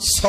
100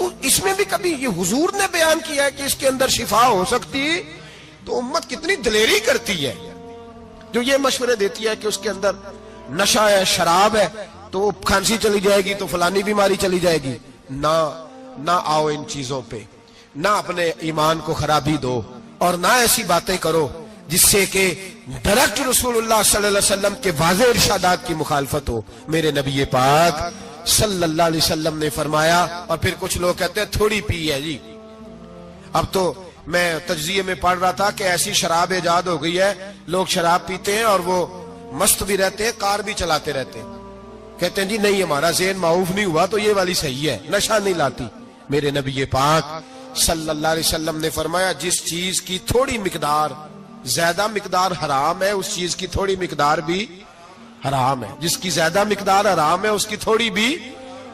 تو اس میں بھی کبھی یہ حضور نے بیان کیا ہے کہ اس کے اندر شفا ہو سکتی، تو امت کتنی دلیری کرتی ہے جو یہ مشورے دیتی ہے کہ اس کے اندر نشہ ہے، شراب ہے، تو کھانسی چلی جائے گی تو فلانی بیماری چلی جائے گی۔ نہ آؤ ان چیزوں پہ، نہ اپنے ایمان کو خرابی دو، اور نہ ایسی باتیں کرو جس سے کہ ڈائریکٹ رسول اللہ صلی اللہ علیہ وسلم کے واضح ارشادات کی مخالفت ہو۔ میرے نبی پاک صلی اللہ علیہ وسلم نے فرمایا، اور پھر کچھ لوگ کہتے ہیں تھوڑی پی ہے جی۔ اب تو میں تجزیے میں پڑھ رہا تھا کہ ایسی شراب ایجاد ہو گئی ہے، لوگ شراب پیتے ہیں اور وہ مست بھی رہتے ہیں، کار بھی چلاتے رہتے ہیں، کہتے ہیں جی نہیں ہمارا ذہن معاف نہیں ہوا تو یہ والی صحیح ہے، نشہ نہیں لاتی۔ میرے نبی پاک صلی اللہ علیہ وسلم نے فرمایا جس چیز کی تھوڑی مقدار، زیادہ مقدار حرام ہے اس چیز کی تھوڑی مقدار بھی حرام ہے، جس کی زیادہ مقدار حرام ہے اس کی تھوڑی بھی۔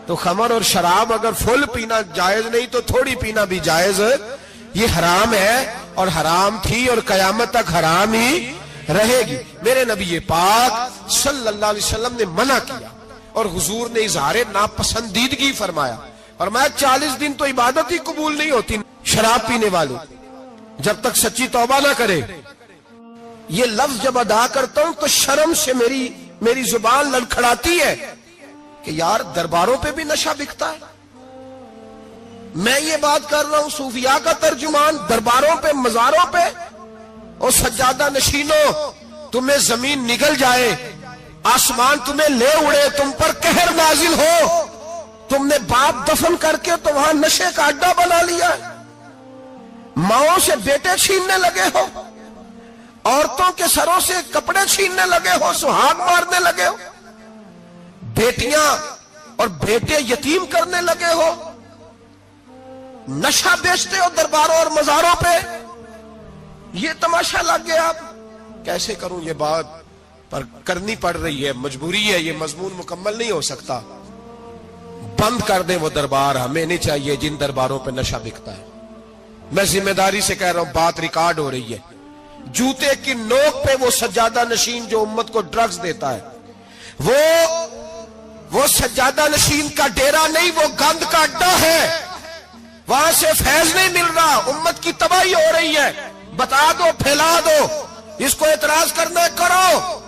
تو خمر اور شراب اگر فل پینا جائز نہیں تو تھوڑی پینا بھی جائز، یہ حرام ہے اور حرام تھی اور قیامت تک حرام ہی رہے گی۔ میرے نبی پاک صلی اللہ علیہ وسلم نے منع کیا اور حضور نے اظہار ناپسندیدگی فرمایا، فرمایا 40 دن تو عبادت ہی قبول نہیں ہوتی شراب پینے والے جب تک سچی توبہ نہ کرے۔ یہ لفظ جب ادا کرتا ہوں تو شرم سے میری زبان لڑکھڑاتی ہے کہ یار درباروں پہ بھی نشہ بکتا ہے۔ میں یہ بات کر رہا ہوں صوفیاء کا ترجمان، درباروں پہ، مزاروں پہ، اور سجادہ نشینوں تمہیں زمین نگل جائے، آسمان تمہیں لے اڑے، تم پر قہر نازل ہو، تم نے باپ دفن کر کے تو وہاں نشے کا اڈا بنا لیا، ماؤں سے بیٹے چھیننے لگے ہو، عورتوں کے سروں سے کپڑے چھیننے لگے ہو، سہاگ مارنے لگے ہو، بیٹیاں اور بیٹے یتیم کرنے لگے ہو، نشہ بیچتے ہو درباروں اور مزاروں پہ، یہ تماشا لگ گیا۔ آپ کیسے کروں یہ بات، پر کرنی پڑ رہی ہے، مجبوری ہے، یہ مضمون مکمل نہیں ہو سکتا۔ بند کر دیں وہ دربار، ہمیں نہیں چاہیے جن درباروں پہ نشہ بکتا ہے۔ میں ذمہ داری سے کہہ رہا ہوں، بات ریکارڈ ہو رہی ہے۔ جوتے کی نوک پہ وہ سجادہ نشین جو امت کو ڈرگز دیتا ہے، وہ سجادہ نشین کا ڈیرا نہیں، وہ گند کا اڈا ہے، وہاں سے فیض نہیں مل رہا، امت کی تباہی ہو رہی ہے۔ بتا دو، پھیلا دو، اس کو اعتراض کرنا ہے کرو۔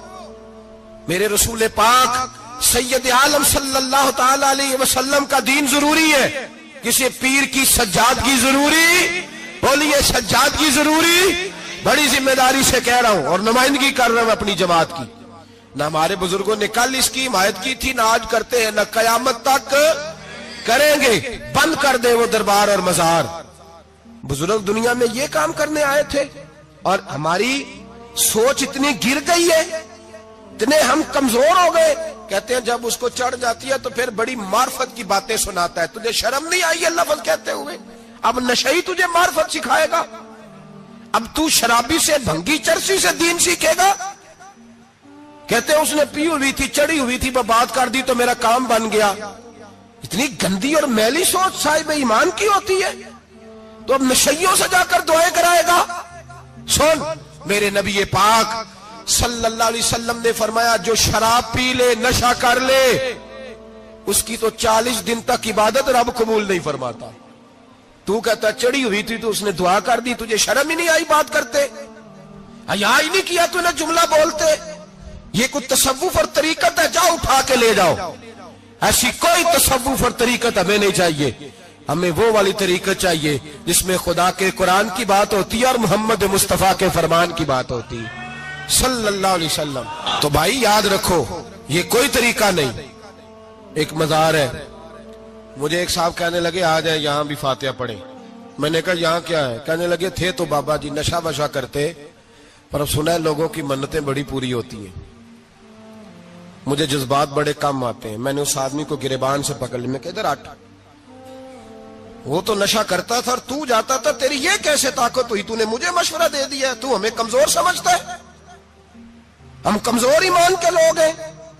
میرے رسول پاک سید عالم صلی اللہ تعالی علیہ وسلم کا دین ضروری ہے، کسی پیر کی سجادگی ضروری، بولیے سجادگی ضروری۔ بڑی ذمہ داری سے کہہ رہا ہوں اور نمائندگی کر رہا ہوں اپنی جماعت کی۔ نہ ہمارے بزرگوں نے کل اس کی حمایت کی تھی، نہ آج کرتے ہیں، نہ قیامت تک کریں گے۔ بند کر دے وہ دربار اور مزار۔ بزرگ دنیا میں یہ کام کرنے آئے تھے اور ہماری سوچ اتنی گر گئی ہے، اتنے ہم کمزور ہو گئے۔ کہتے ہیں جب اس کو چڑھ جاتی ہے تو پھر بڑی معرفت کی باتیں سناتا ہے۔ تجھے شرم نہیں آئی یہ لفظ کہتے ہوئے؟ اب نشئی تجھے معرفت سکھائے گا؟ اب تو شرابی سے، بھنگی چرسی سے دین سیکھے گا؟ کہتے ہیں اس نے پی ہوئی تھی، چڑھی ہوئی تھی، بات کر دی تو میرا کام بن گیا۔ اتنی گندی اور میلی سوچ صاحب ایمان کی ہوتی ہے، تو اب نشیوں سے جا کر دعائیں کرائے گا؟ سن، میرے نبی پاک صلی اللہ علیہ وسلم نے فرمایا جو شراب پی لے، نشہ کر لے، اس کی تو 40 دن تک عبادت رب قبول نہیں فرماتا۔ تو کہتا چڑھی ہوئی تھی تو اس نے دعا کر دی، تجھے شرم ہی نہیں آئی بات کرتے؟ حیا ہی نہیں کیا تو نے جملہ بولتے؟ یہ کوئی تصوف اور طریقت ہے؟ جاؤ اٹھا کے لے جاؤ۔ ایسی کوئی تصوف اور طریقت ہمیں نہیں چاہیے، ہمیں وہ والی طریقت چاہیے جس میں خدا کے قرآن کی بات ہوتی ہے اور محمد مصطفیٰ کے فرمان کی بات ہوتی ہے صلی اللہ علیہ وسلم۔ تو بھائی یاد رکھو، یہ کوئی طریقہ نہیں۔ ایک مزار ہے، مجھے ایک صاحب کہنے لگے آ جائیں یہاں بھی فاتحہ پڑھیں۔ میں نے کہا یہاں کیا ہے؟ کہنے لگے تھے تو بابا جی نشہ وشا کرتے، پر اب سنا ہے لوگوں کی منتیں بڑی پوری ہوتی ہیں۔ مجھے جذبات بڑے کم آتے ہیں۔ میں نے اس آدمی کو گریبان سے پکڑ لی، میں کہ ادھر ہٹ، وہ تو نشہ کرتا تھا اور تو جاتا تھا، تیری یہ کیسے طاقت ہوئی؟ تو نے مجھے مشورہ دے دیا، تو ہمیں کمزور سمجھتا ہے؟ ہم کمزور ایمان کے لوگ ہیں،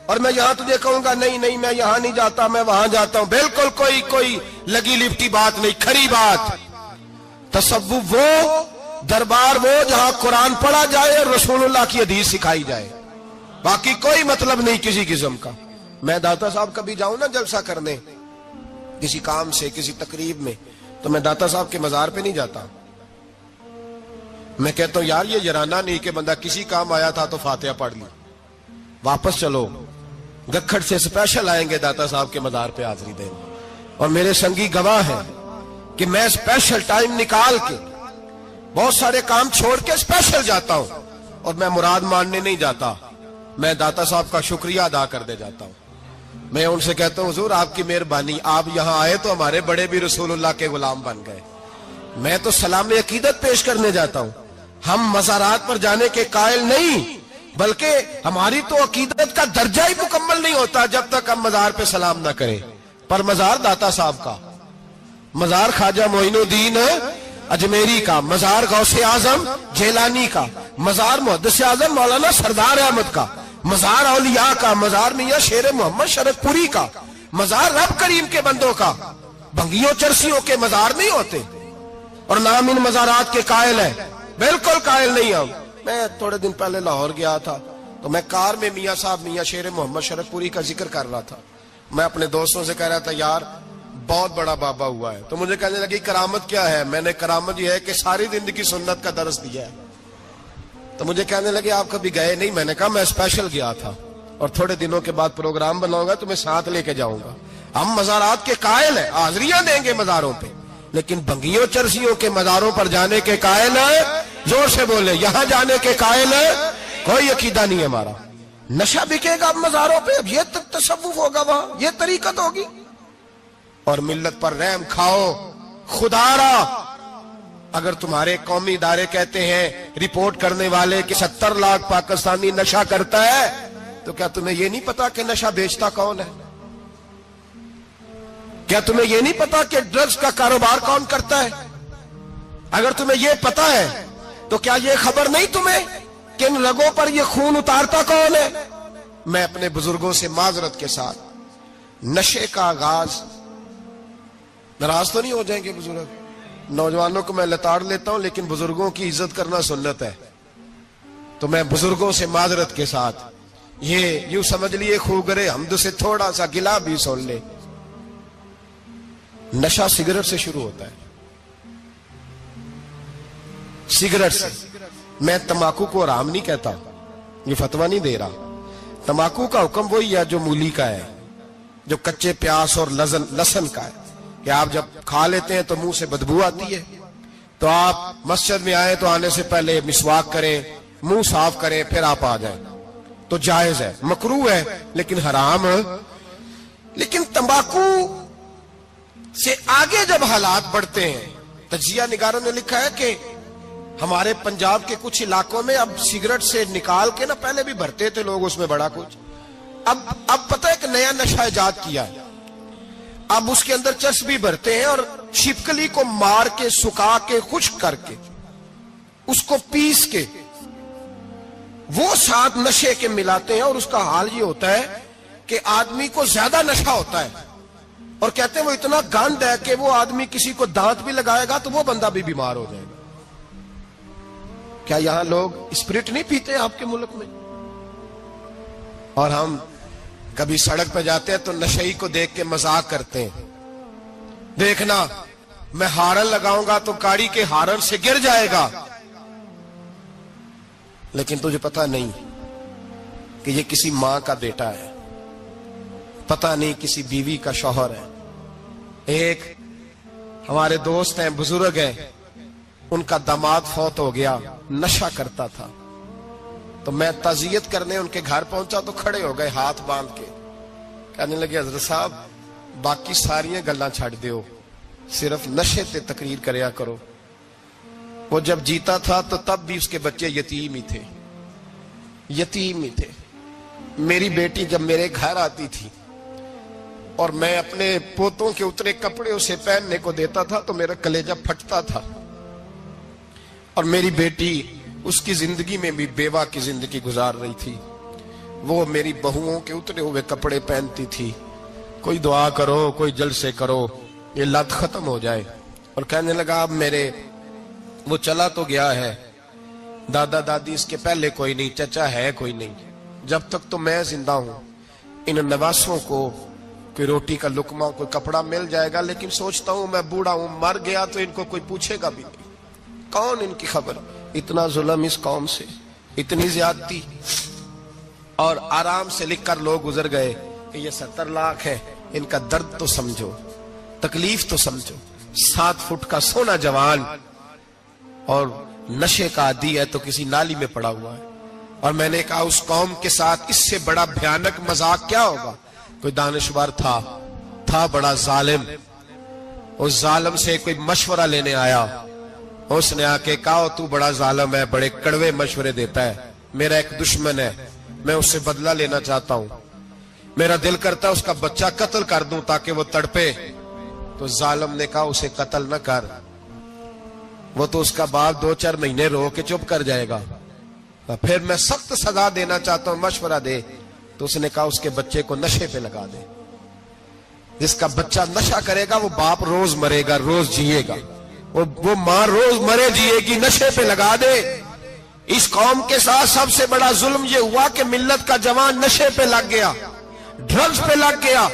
اور میں یہاں تجھے کہوں گا نہیں نہیں میں یہاں نہیں جاتا، میں وہاں جاتا ہوں۔ بالکل کوئی لگی لپٹی بات نہیں، کھری بات۔ تصوف وہ، دربار وہ جہاں قرآن پڑھا جائے اور رسول اللہ کی حدیث سکھائی جائے، باقی کوئی مطلب نہیں کسی قسم کا۔ میں داتا صاحب کبھی جاؤں نا جلسہ کرنے، کسی کام سے، کسی تقریب میں، تو میں داتا صاحب کے مزار پہ نہیں جاتا. میں کہتا ہوں یار یہ یارانہ نہیں کہ بندہ کسی کام آیا تھا تو فاتحہ پڑھ لی، واپس چلو گکھڑ سے اسپیشل آئیں گے داتا صاحب کے مزار پہ حاضری دیں. اور میرے سنگی گواہ ہیں کہ میں اسپیشل ٹائم نکال کے بہت سارے کام چھوڑ کے اسپیشل جاتا ہوں. اور میں مراد ماننے نہیں جاتا، میں داتا صاحب کا شکریہ ادا کر دے جاتا ہوں. میں ان سے کہتا ہوں حضور آپ کی مہربانی، آپ یہاں آئے تو ہمارے بڑے بھی رسول اللہ کے غلام بن گئے. میں تو سلام عقیدت پیش کرنے جاتا ہوں. ہم مزارات پر جانے کے قائل نہیں، بلکہ ہماری تو عقیدت کا درجہ ہی مکمل نہیں ہوتا جب تک ہم مزار پہ سلام نہ کریں. پر مزار داتا صاحب کا، مزار خواجہ معین الدین اجمیری کا، مزار غوث اعظم جیلانی کا، مزار محدث اعظم مولانا سردار احمد کا، مزار اولیاء کا، مزار میاں شیر محمد شرف پوری کا، مزار رب کریم کے بندوں کا. بھنگیوں چرسیوں کے مزار نہیں ہوتے. اور نام ان مزارات کے قائل ہے، بالکل قائل نہیں ہم. میں تھوڑے دن پہلے لاہور گیا تھا تو میں کار میں میاں صاحب میاں شیر محمد شرف پوری کا ذکر کر رہا تھا. میں اپنے دوستوں سے کہہ رہا تھا یار بہت بڑا بابا ہوا ہے. تو مجھے کہنے لگی کرامت کیا ہے؟ میں نے کرامت یہ ہے کہ ساری زندگی سنت کا درس دیا ہے. تو مجھے کہنے لگے آپ کبھی گئے نہیں؟ میں نے کہا میں اسپیشل گیا تھا اور تھوڑے دنوں کے بعد پروگرام بناؤں گا تو میں ساتھ لے کے جاؤں گا. ہم مزارات کے قائل ہیں، حاضریاں دیں گے مزاروں پہ، لیکن بھنگیوں چرسیوں کے مزاروں پر جانے کے قائل ہیں. زور سے بولے، یہاں جانے کے قائل ہیں. کوئی عقیدہ نہیں ہے ہمارا. نشہ بکے گا اب مزاروں پہ، اب یہ تصوف ہوگا وہاں، یہ طریقت ہوگی. اور ملت پر رحم کھاؤ خدا را. اگر تمہارے قومی ادارے کہتے ہیں رپورٹ کرنے والے کہ 70 لاکھ پاکستانی نشہ کرتا ہے، تو کیا تمہیں یہ نہیں پتا کہ نشہ بیچتا کون ہے؟ کیا تمہیں یہ نہیں پتا کہ ڈرگز کا کاروبار کون کرتا ہے؟ اگر تمہیں یہ پتا ہے تو کیا یہ خبر نہیں تمہیں کہ ان رگوں پر یہ خون اتارتا کون ہے؟ میں اپنے بزرگوں سے معذرت کے ساتھ، نشے کا آغاز، ناراض تو نہیں ہو جائیں گے بزرگ؟ نوجوانوں کو میں لتاڑ لیتا ہوں لیکن بزرگوں کی عزت کرنا سنت ہے. تو میں بزرگوں سے معذرت کے ساتھ، یہ یوں سمجھ لیے خوگرے حمد سے تھوڑا سا گلا بھی سن لے. نشہ سگریٹ سے شروع ہوتا ہے، سگریٹ سے. میں تمباکو کو حرام نہیں کہتا، یہ فتویٰ نہیں دے رہا. تمباکو کا حکم وہی ہے جو مولی کا ہے، جو کچے پیاز اور لہسن کا ہے، کہ آپ جب کھا لیتے ہیں تو منہ سے بدبو آتی ہے، تو آپ مسجد میں آئے تو آنے سے پہلے مسواک کریں، منہ صاف کریں، پھر آپ آ جائیں. تو جائز ہے، مکروہ ہے لیکن حرام ہے. لیکن تمباکو سے آگے جب حالات بڑھتے ہیں، تجزیہ نگاروں نے لکھا ہے کہ ہمارے پنجاب کے کچھ علاقوں میں اب سگریٹ سے نکال کے، نہ پہلے بھی بھرتے تھے لوگ اس میں بڑا کچھ، اب پتہ ہے کہ نیا نشہ ایجاد کیا ہے. اب اس کے اندر چرس بھی بھرتے ہیں اور چھپکلی کو مار کے، سکھا کے، خشک کر کے، اس کو پیس کے وہ ساتھ نشے کے ملاتے ہیں. اور اس کا حال یہ ہوتا ہے کہ آدمی کو زیادہ نشہ ہوتا ہے، اور کہتے ہیں وہ اتنا گند ہے کہ وہ آدمی کسی کو دانت بھی لگائے گا تو وہ بندہ بھی بیمار ہو جائے گا. کیا یہاں لوگ اسپرٹ نہیں پیتے آپ کے ملک میں؟ اور ہم کبھی سڑک پہ جاتے ہیں تو نشئی کو دیکھ کے مذاق کرتے ہیں، دیکھنا میں ہارن لگاؤں گا تو گاڑی کے ہارن سے گر جائے گا. لیکن تجھے پتا نہیں کہ یہ کسی ماں کا بیٹا ہے، پتا نہیں کسی بیوی کا شوہر ہے. ایک ہمارے دوست ہیں، بزرگ ہیں، ان کا داماد فوت ہو گیا، نشہ کرتا تھا. تو میں تعزیت کرنے ان کے گھر پہنچا تو کھڑے ہو گئے ہاتھ باندھ کے، کہنے لگے حضرت صاحب باقی ساریاں گلاں چھڑ دیو، صرف نشے تے تقریر کریا کرو. وہ جب جیتا تھا تو تب بھی اس کے بچے یتیم ہی تھے، یتیم ہی تھے. میری بیٹی جب میرے گھر آتی تھی اور میں اپنے پوتوں کے اترے کپڑے اسے پہننے کو دیتا تھا تو میرا کلیجہ پھٹتا تھا. اور میری بیٹی اس کی زندگی میں بھی بیوہ کی زندگی گزار رہی تھی. وہ میری بہوؤں کے اترے ہوئے کپڑے پہنتی تھی. کوئی دعا کرو، کوئی جلسے کرو، یہ لت ختم ہو جائے. اور کہنے لگا اب میرے وہ چلا تو گیا ہے، دادا دادی اس کے پہلے کوئی نہیں، چچا ہے کوئی نہیں، جب تک تو میں زندہ ہوں ان نواسوں کو کوئی روٹی کا لقمہ، کوئی کپڑا مل جائے گا، لیکن سوچتا ہوں میں بوڑھا ہوں، مر گیا تو ان کو کوئی پوچھے گا بھی نہیں، کون ان کی خبر؟ اتنا ظلم اس قوم سے، اتنی زیادتی، اور آرام سے لکھ کر لوگ گزر گئے کہ یہ 70 لاکھ ہے، ان کا درد تو سمجھو، تکلیف تو سمجھو۔ 7 فٹ کا سونا جوان اور نشے کا عادی ہے تو کسی نالی میں پڑا ہوا ہے۔ اور میں نے کہا اس قوم کے ساتھ اس سے بڑا بھیانک مذاق کیا ہوگا؟ کوئی دانشور تھا بڑا ظالم، اس ظالم سے کوئی مشورہ لینے آیا، اس نے آ کے کہا تو بڑا ظالم ہے، بڑے کڑوے مشورے دیتا ہے، میرا ایک دشمن ہے، میں اس سے بدلہ لینا چاہتا ہوں، میرا دل کرتا ہے اس کا بچہ قتل کر دوں تاکہ وہ تڑپے۔ تو ظالم نے کہا اسے قتل نہ کر، وہ تو اس کا باپ 2-4 مہینے رو کے چپ کر جائے گا، پھر میں سخت سزا دینا چاہتا ہوں، مشورہ دے۔ تو اس نے کہا اس کے بچے کو نشے پہ لگا دے، جس کا بچہ نشہ کرے گا وہ باپ روز مرے گا، روز جیے گا، وہ ماں روز مرے جیے گی، نشے پہ لگا دے۔ اس قوم کے ساتھ سب سے بڑا ظلم یہ ہوا کہ ملت کا جوان نشے پہ لگ گیا، ڈرگز پہ لگ گیا،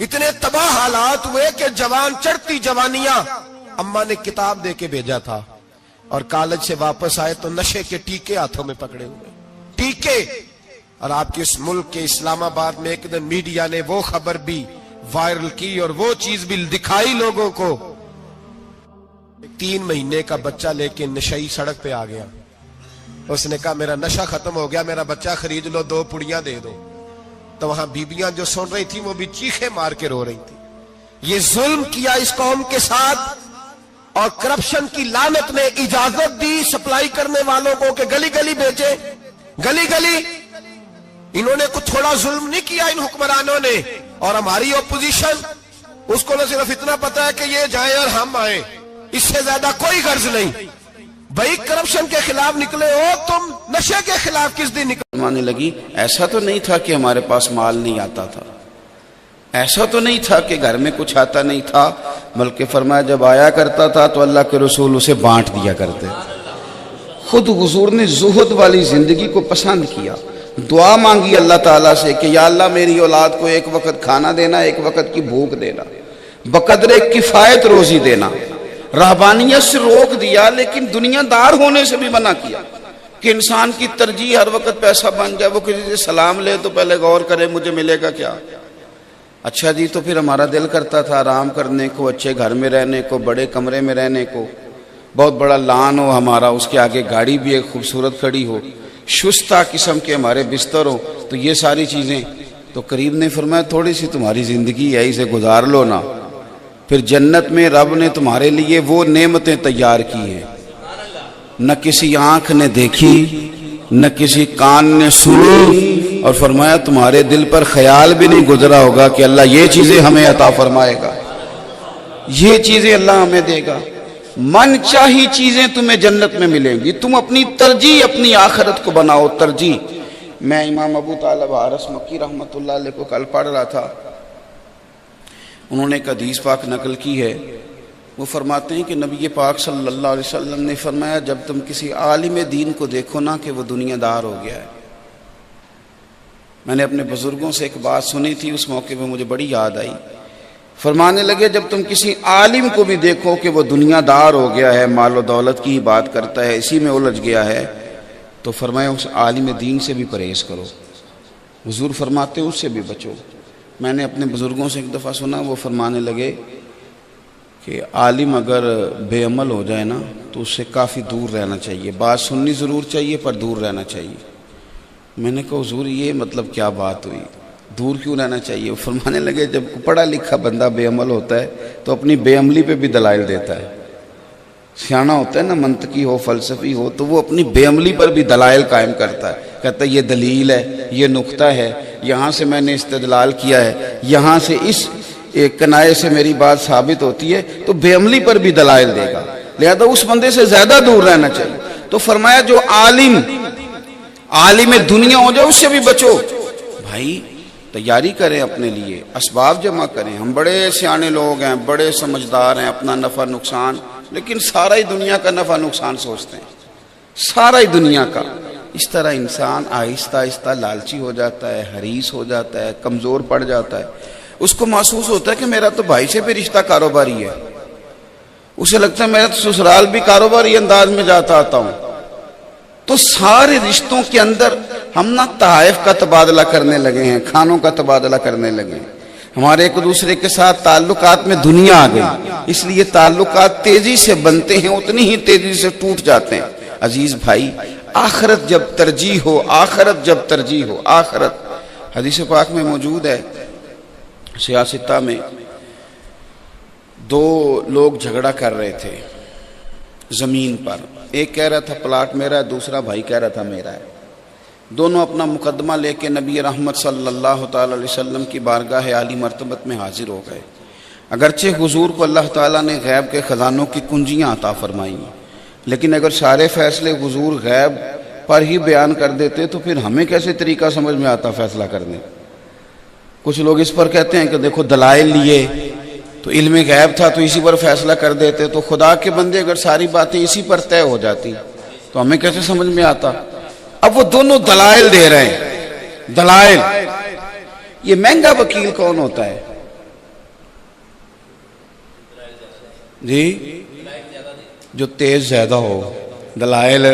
اتنے تباہ حالات ہوئے کہ جوان چڑھتی جوانیاں، اماں نے کتاب دے کے بھیجا تھا اور کالج سے واپس آئے تو نشے کے ٹیکے ہاتھوں میں پکڑے ہوئے، ٹیکے۔ اور آپ کے اس ملک کے اسلام آباد میں ایک دن میڈیا نے وہ خبر بھی وائرل کی اور وہ چیز بھی دکھائی لوگوں کو، 3 مہینے کا بچہ لے کے نشئی سڑک پہ آ گیا، اس نے کہا میرا نشہ ختم ہو گیا، میرا بچہ خرید لو، 2 پڑیاں دے دو۔ تو وہاں بیبیاں جو سن رہی تھی وہ بھی چیخیں مار کے رو رہی تھی۔ یہ ظلم کیا اس قوم کے ساتھ، اور کرپشن کی لعنت نے اجازت دی سپلائی کرنے والوں کو کہ گلی گلی بیچے، گلی گلی۔ انہوں نے کچھ تھوڑا ظلم نہیں کیا ان حکمرانوں نے، اور ہماری اپوزیشن اس کو نہ صرف اتنا پتا ہے کہ یہ جائیں اور ہم آئیں، اس سے زیادہ کوئی غرض نہیں۔ بھائی کرپشن کے خلاف نکلے ہو تم، نشے کے خلاف کس دن نکلے؟ مانے لگی ایسا تو نہیں تھا کہ ہمارے پاس مال نہیں آتا تھا، ایسا تو نہیں تھا کہ گھر میں کچھ آتا نہیں تھا، بلکہ فرمایا جب آیا کرتا تھا تو اللہ کے رسول اسے بانٹ دیا کرتے۔ خود حضور نے زہد والی زندگی کو پسند کیا، دعا مانگی اللہ تعالیٰ سے کہ یا اللہ میری اولاد کو ایک وقت کھانا دینا، ایک وقت کی بھوک دینا، بقدر کفایت روزی دینا۔ رہبانیت سے روک دیا لیکن دنیا دار ہونے سے بھی منع کیا کہ انسان کی ترجیح ہر وقت پیسہ بن جائے، وہ کسی سے سلام لے تو پہلے غور کرے مجھے ملے گا کیا۔ اچھا جی، تو پھر ہمارا دل کرتا تھا آرام کرنے کو، اچھے گھر میں رہنے کو، بڑے کمرے میں رہنے کو، بہت بڑا لان ہو ہمارا، اس کے آگے گاڑی بھی ایک خوبصورت کھڑی ہو، شستہ قسم کے ہمارے بستر ہو، تو یہ ساری چیزیں۔ تو کریم نے فرمایا تھوڑی سی تمہاری زندگی ہے، اسے گزار لو نا، پھر جنت میں رب نے تمہارے لیے وہ نعمتیں تیار کی ہیں نہ کسی آنکھ نے دیکھی نہ کسی کان نے سنی، اور فرمایا تمہارے دل پر خیال بھی نہیں گزرا ہوگا کہ اللہ یہ چیزیں ہمیں عطا فرمائے گا، یہ چیزیں اللہ ہمیں دے گا۔ من چاہی چیزیں تمہیں جنت میں ملیں گی، تم اپنی ترجیح اپنی آخرت کو بناؤ ترجیح۔ میں امام ابو طالب حارث مکی رحمۃ اللہ علیہ کو کل پڑھ رہا تھا، انہوں نے ایک حدیث پاک نقل کی ہے، وہ فرماتے ہیں کہ نبی پاک صلی اللہ علیہ وسلم نے فرمایا جب تم کسی عالم دین کو دیکھو نا کہ وہ دنیا دار ہو گیا ہے۔ میں نے اپنے بزرگوں سے ایک بات سنی تھی، اس موقع پہ مجھے بڑی یاد آئی، فرمانے لگے جب تم کسی عالم کو بھی دیکھو کہ وہ دنیا دار ہو گیا ہے، مال و دولت کی ہی بات کرتا ہے، اسی میں الجھ گیا ہے، تو فرمایا اس عالم دین سے بھی پرہیز کرو، حضور فرماتے اس سے بھی بچو۔ میں نے اپنے بزرگوں سے ایک دفعہ سنا، وہ فرمانے لگے کہ عالم اگر بے عمل ہو جائے نا تو اس سے کافی دور رہنا چاہیے، بات سننی ضرور چاہیے پر دور رہنا چاہیے۔ میں نے کہا حضور یہ مطلب کیا بات ہوئی، دور کیوں رہنا چاہیے؟ وہ فرمانے لگے جب پڑھا لکھا بندہ بے عمل ہوتا ہے تو اپنی بے عملی پہ بھی دلائل دیتا ہے، سیاںہ ہوتا ہے نا، منطقی ہو فلسفی ہو تو وہ اپنی بے عملی پر بھی دلائل قائم کرتا ہے، کہتا ہے یہ دلیل ہے، یہ نقطہ ہے، یہاں سے میں نے استدلال کیا ہے، یہاں سے اس ایک کنائے سے میری بات ثابت ہوتی ہے، تو بے عملی پر بھی دلائل دے گا، لہذا اس بندے سے زیادہ دور رہنا چاہیے۔ تو فرمایا جو عالم دنیا ہو جائے اس سے بھی بچو۔ بھائی تیاری کریں اپنے لیے، اسباب جمع کریں، ہم بڑے سیانے لوگ ہیں، بڑے سمجھدار ہیں، اپنا نفع نقصان، لیکن سارا ہی دنیا کا نفع نقصان سوچتے ہیں، سارا ہی دنیا کا۔ اس طرح انسان آہستہ آہستہ لالچی ہو جاتا ہے، حریص ہو جاتا ہے، کمزور پڑ جاتا ہے۔ اس کو محسوس ہوتا ہے کہ میرا تو بھائی سے بھی رشتہ کاروباری ہے، اسے لگتا ہے میرا تو سسرال بھی کاروباری انداز میں جاتا آتا ہوں. تو سارے رشتوں کے اندر ہم نہ تحائف کا تبادلہ کرنے لگے ہیں، کھانوں کا تبادلہ کرنے لگے ہیں. ہمارے ایک دوسرے کے ساتھ تعلقات میں دنیا آ گئی، اس لیے تعلقات تیزی سے بنتے ہیں، اتنی ہی تیزی سے ٹوٹ جاتے ہیں. عزیز بھائی، آخرت جب ترجیح ہو، آخرت جب ترجیح ہو، آخرت. حدیث پاک میں موجود ہے، سیاستہ میں دو لوگ جھگڑا کر رہے تھے زمین پر. ایک کہہ رہا تھا پلاٹ میرا ہے، دوسرا بھائی کہہ رہا تھا میرا ہے. دونوں اپنا مقدمہ لے کے نبی رحمت صلی اللہ تعالی علیہ وسلم کی بارگاہ عالی مرتبت میں حاضر ہو گئے. اگرچہ حضور کو اللہ تعالیٰ نے غیب کے خزانوں کی کنجیاں عطا فرمائی، لیکن اگر سارے فیصلے حضور غیب پر ہی بیان کر دیتے تو پھر ہمیں کیسے طریقہ سمجھ میں آتا فیصلہ کرنے. کچھ لوگ اس پر کہتے ہیں کہ دیکھو دلائل لیے تو علم غیب تھا تو اسی پر فیصلہ کر دیتے، تو خدا کے بندے اگر ساری باتیں اسی پر طے ہو جاتی تو ہمیں کیسے سمجھ میں آتا. اب وہ دونوں دلائل دے رہے ہیں، دلائل. یہ مہنگا وکیل کون ہوتا ہے جی؟ جو تیز زیادہ ہو، دلائل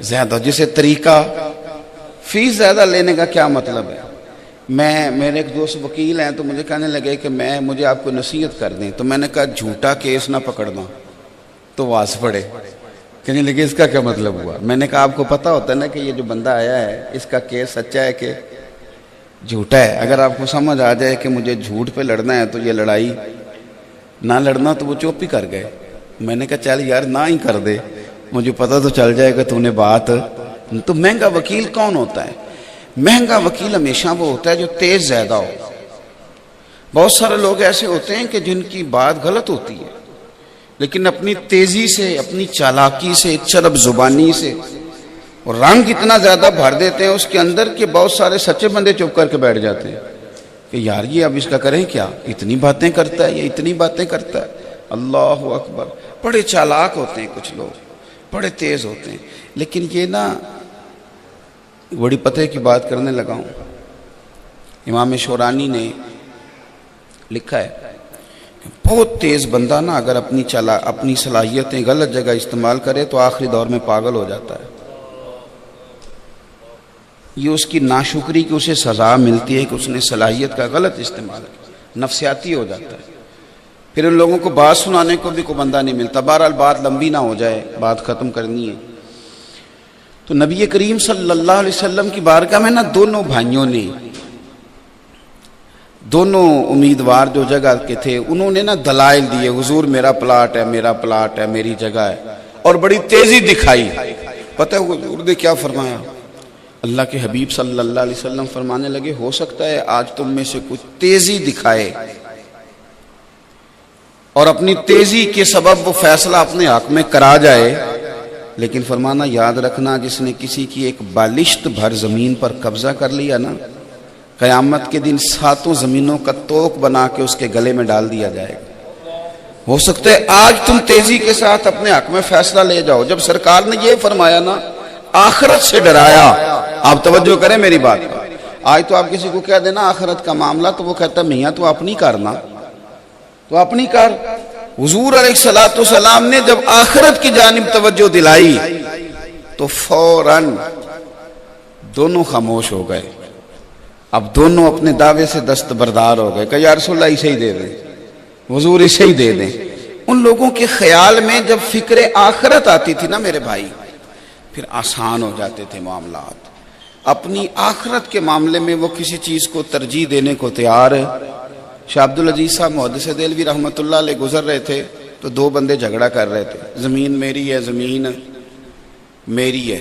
زیادہ، جسے طریقہ فیس زیادہ لینے کا کیا مطلب ہے. میرے ایک دوست وکیل ہیں تو مجھے کہنے لگے کہ مجھے آپ کو نصیحت کر دیں. تو میں نے کہا جھوٹا کیس نہ پکڑنا. تو واس پڑے، کہنے لگے اس کا کیا مطلب ہوا. میں نے کہا آپ کو پتا ہوتا ہے نا کہ یہ جو بندہ آیا ہے اس کا کیس سچا ہے کہ جھوٹا ہے. اگر آپ کو سمجھ آ جائے کہ مجھے جھوٹ پہ لڑنا ہے تو یہ لڑائی نہ لڑنا. تو وہ چپ ہی کر گئے. میں نے کہا چل یار نہ ہی کر دے، مجھے پتا تو چل جائے کہ تو نے بات. تو مہنگا وکیل کون ہوتا ہے؟ مہنگا وکیل ہمیشہ وہ ہوتا ہے جو تیز زیادہ ہو. بہت سارے لوگ ایسے ہوتے ہیں کہ جن کی بات غلط ہوتی ہے لیکن اپنی تیزی سے، اپنی چالاکی سے، چرب زبانی سے اور رنگ اتنا زیادہ بھر دیتے ہیں اس کے اندر کہ بہت سارے سچے بندے چپ کر کے بیٹھ جاتے ہیں کہ یار یہ اب اس کا کریں کیا، اتنی باتیں کرتا ہے، یہ اتنی باتیں کرتا ہے. اللہ اکبر. بڑے چالاک ہوتے ہیں کچھ لوگ، بڑے تیز ہوتے ہیں. لیکن یہ نا بڑی پتہ کی بات کرنے لگا ہوں. امام شورانی نے لکھا ہے کہ بہت تیز بندہ نا اگر اپنی صلاحیتیں غلط جگہ استعمال کرے تو آخری دور میں پاگل ہو جاتا ہے. یہ اس کی ناشکری کی اسے سزا ملتی ہے کہ اس نے صلاحیت کا غلط استعمال کیا، نفسیاتی ہو جاتا ہے. پھر ان لوگوں کو بات سنانے کو بھی کوئی بندہ نہیں ملتا. بہرحال بات لمبی نہ ہو جائے، بات ختم کرنی ہے. تو نبی کریم صلی اللہ علیہ وسلم کی بارگاہ میں نا دونوں بھائیوں نے، دونوں امیدوار جو جگہ کے تھے انہوں نے نا دلائل دیے. حضور میرا پلاٹ ہے، میرا پلاٹ ہے، میری جگہ ہے، اور بڑی تیزی دکھائی. پتہ ہے حضور نے کیا فرمایا؟ اللہ کے حبیب صلی اللہ علیہ وسلم فرمانے لگے ہو سکتا ہے آج تم میں سے کچھ تیزی دکھائے اور اپنی تیزی کے سبب وہ فیصلہ اپنے حق میں کرا جائے، لیکن فرمانا یاد رکھنا جس نے کسی کی ایک بالشت بھر زمین پر قبضہ کر لیا نا، قیامت کے دن 7 زمینوں کا توق بنا کے اس کے گلے میں ڈال دیا جائے گا. ہو سکتا ہے آج تم تیزی کے ساتھ اپنے حق میں فیصلہ لے جاؤ. جب سرکار نے یہ فرمایا نا، آخرت سے ڈرایا. آپ توجہ کریں میری بات پر. آج تو آپ کسی کو کہہ دینا آخرت کا معاملہ تو وہ کہتا میاں تو اپنی کرنا، تو اپنی کر. حضور علیہ الصلوۃ والسلام نے جب آخرت کی جانب توجہ دلائی تو فوراً دونوں خاموش ہو گئے. اب دونوں اپنے دعوے سے دستبردار ہو گئے کہ یا رسول اللہ اسے ہی دے دیں، حضور اسے ہی دے دیں. ان لوگوں کے خیال میں جب فکر آخرت آتی تھی نا میرے بھائی، پھر آسان ہو جاتے تھے معاملات. اپنی آخرت کے معاملے میں وہ کسی چیز کو ترجیح دینے کو تیار ہے. شاہ عبد العزیز صاحب محدث دہلوی رحمۃ اللہ علیہ گزر رہے تھے تو 2 بندے جھگڑا کر رہے تھے، زمین میری ہے، زمین میری ہے.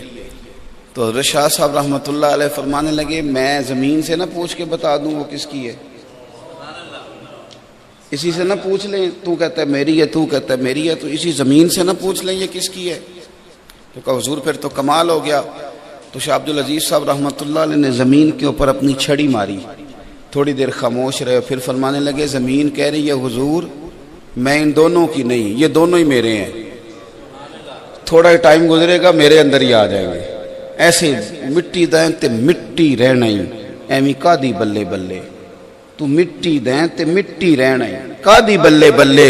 تو حضرت شاہ صاحب رحمۃ اللہ علیہ فرمانے لگے میں زمین سے نہ پوچھ کے بتا دوں وہ کس کی ہے، اسی سے نہ پوچھ لیں، تو کہتا ہے میری ہے، تو کہتا ہے میری ہے، تو اسی زمین سے نہ پوچھ لیں یہ کس کی ہے. تو کہا حضور پھر تو کمال ہو گیا. تو شاہ عبد العزیز صاحب رحمۃ اللہ علیہ نے زمین کے اوپر اپنی چھڑی ماری. تھوڑی دیر خاموش رہے، پھر فرمانے لگے زمین کہہ رہی ہے حضور میں ان دونوں کی نہیں، یہ دونوں ہی میرے ہیں. تھوڑا ٹائم گزرے گا میرے اندر ہی آ جائیں گے. ایسے مٹی دیں تے مٹی رہنا ہی ایویں کا دی بلے بلے. ਤੂੰ ਮਿੱਟੀ ਦੇਂ ਤੇ ਮਿੱਟੀ ਰਹਿਣਾ ਹੈ, ਕਾਦੀ ਬੱਲੇ ਬੱਲੇ,